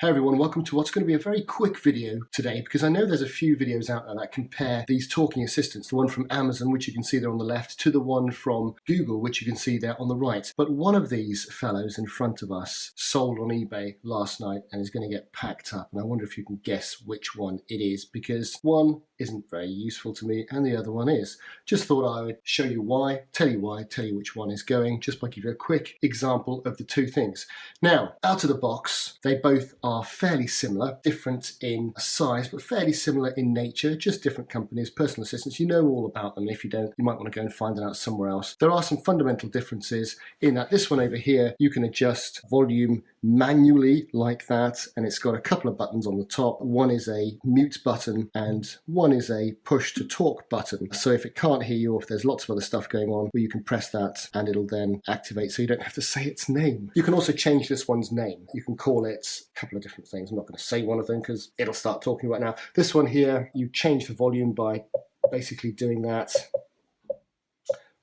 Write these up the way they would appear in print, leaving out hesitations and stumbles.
Hey everyone, welcome to what's going to be a very quick video today because I know there's a few videos out there that compare these talking assistants, the one from Amazon, which you can see there on the left, to the one from Google, which you can see there on the right. But one of these fellows in front of us sold on eBay last night and is going to get packed up. And I wonder if you can guess which one it is, because one isn't very useful to me and the other one is. Just thought I would show you why, tell you which one is going, just by giving you a quick example of the two things. Now, out of the box, they both are fairly similar, different in size, but fairly similar in nature, just different companies, personal assistants. You know all about them. If you don't, you might want to go and find it out somewhere else. There are some fundamental differences in that this one over here, you can adjust volume manually like that, and it's got a couple of buttons on the top. One is a mute button and one is a push to talk button. So if it can't hear you, or if there's lots of other stuff going on, well, you can press that and it'll then activate, so you don't have to say its name. You can also change this one's name. You can call it a couple of different things. I'm not going to say one of them because it'll start talking right now. This one here, you change the volume by basically doing that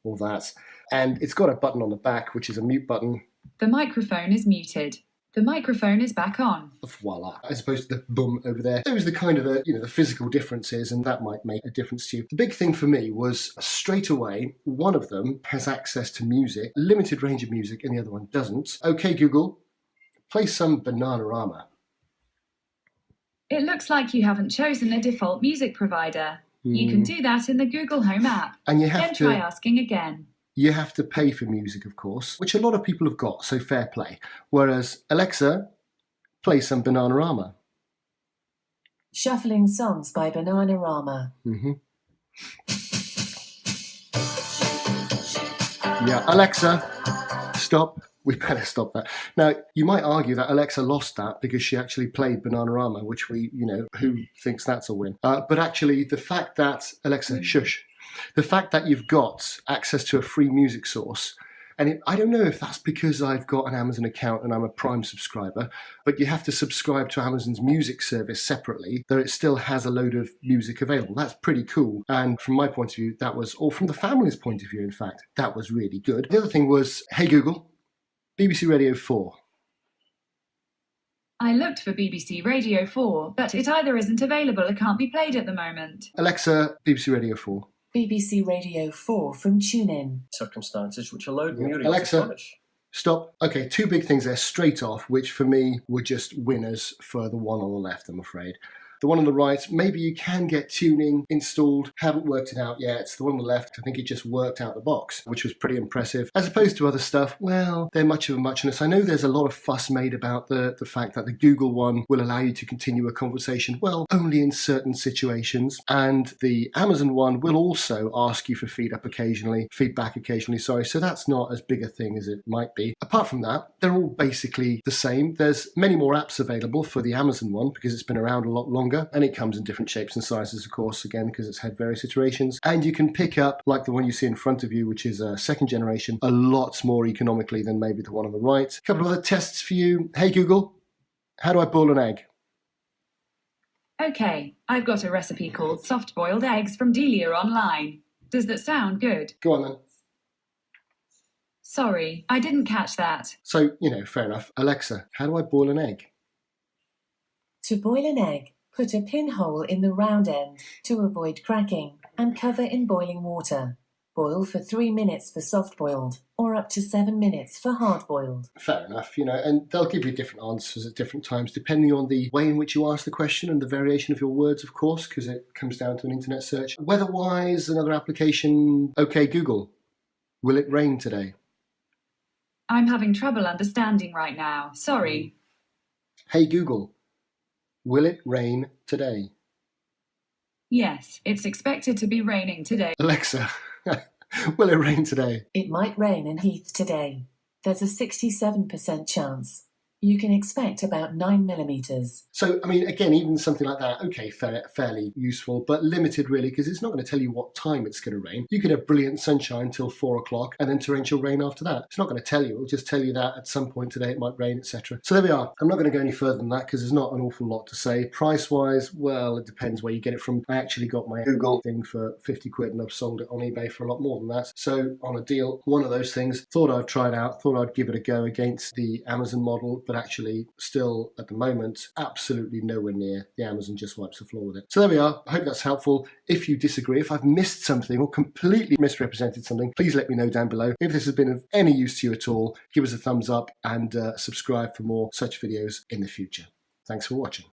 or that, and it's got a button on the back which is a mute button. The microphone is muted. The microphone is back on. Voila, as opposed to the boom over there. Those are the kind of the physical differences, and that might make a difference to you. The big thing for me was straight away, one of them has access to music, limited range of music, and the other one doesn't. Okay, Google, play some Bananarama. It looks like you haven't chosen a default music provider. You can do that in the Google Home app. And you have Then try asking again. You have to pay for music, of course, which a lot of people have got, so fair play. Whereas, Alexa, play some Bananarama. Shuffling songs by Bananarama. Yeah, Alexa, stop. We better stop that. Now, you might argue that Alexa lost that because she actually played Bananarama, which who thinks that's a win? But actually, the fact that, Alexa, shush. The fact that you've got access to a free music source, and I don't know if that's because I've got an Amazon account and I'm a Prime subscriber, but you have to subscribe to Amazon's music service separately, though it still has a load of music available. That's pretty cool. And from my point of view, that was, or from the family's point of view, in fact, that was really good. The other thing was, hey Google, BBC Radio 4. I looked for BBC Radio 4, but it either isn't available or can't be played at the moment. Alexa, BBC Radio 4. BBC Radio 4 from TuneIn. Circumstances which allowed me to Alexa, astonish. Stop. Okay, two big things there straight off, which for me were just winners for the one on the left, I'm afraid. The one on the right, maybe you can get tuning installed. Haven't worked it out yet. The one on the left, I think it just worked out the box, which was pretty impressive. As opposed to other stuff, well, they're much of a muchness. I know there's a lot of fuss made about the fact that the Google one will allow you to continue a conversation, well, only in certain situations. And the Amazon one will also ask you for feedback occasionally, so that's not as big a thing as it might be. Apart from that, they're all basically the same. There's many more apps available for the Amazon one because it's been around a lot longer. And it comes in different shapes and sizes, of course, again, because it's had various iterations. And you can pick up, like the one you see in front of you, which is a second generation, a lot more economically than maybe the one on the right. A couple of other tests for you. Hey, Google, how do I boil an egg? Okay, I've got a recipe called soft-boiled eggs from Delia online. Does that sound good? Go on then. Sorry, I didn't catch that. So, fair enough. Alexa, how do I boil an egg? To boil an egg, put a pinhole in the round end to avoid cracking and cover in boiling water. Boil for 3 minutes for soft-boiled or up to 7 minutes for hard-boiled. Fair enough, and they'll give you different answers at different times depending on the way in which you ask the question and the variation of your words, of course, because it comes down to an internet search. Weather-wise, another application. Okay, Google, will it rain today? I'm having trouble understanding right now. Sorry. Hey, Google, will it rain today? Yes, it's expected to be raining today. Alexa, will it rain today? It might rain in Heath today. There's a 67% chance. You can expect about 9 millimeters. So, again, even something like that, okay, fairly useful, but limited really, because it's not going to tell you what time it's going to rain. You could have brilliant sunshine till 4 o'clock and then torrential rain after that. It's not going to tell you. It'll just tell you that at some point today it might rain, etc. So there we are. I'm not going to go any further than that because there's not an awful lot to say. Price-wise, well, it depends where you get it from. I actually got my Google thing for 50 quid and I've sold it on eBay for a lot more than that. So on a deal, one of those things, thought I'd try it out, thought I'd give it a go against the Amazon model, but actually still at the moment absolutely nowhere near the Amazon just wipes the floor with it. So there we are. I hope that's helpful. If you disagree, if I've missed something or completely misrepresented something, please let me know down below. If this has been of any use to you at all, give us a thumbs up and subscribe for more such videos in the future. Thanks for watching.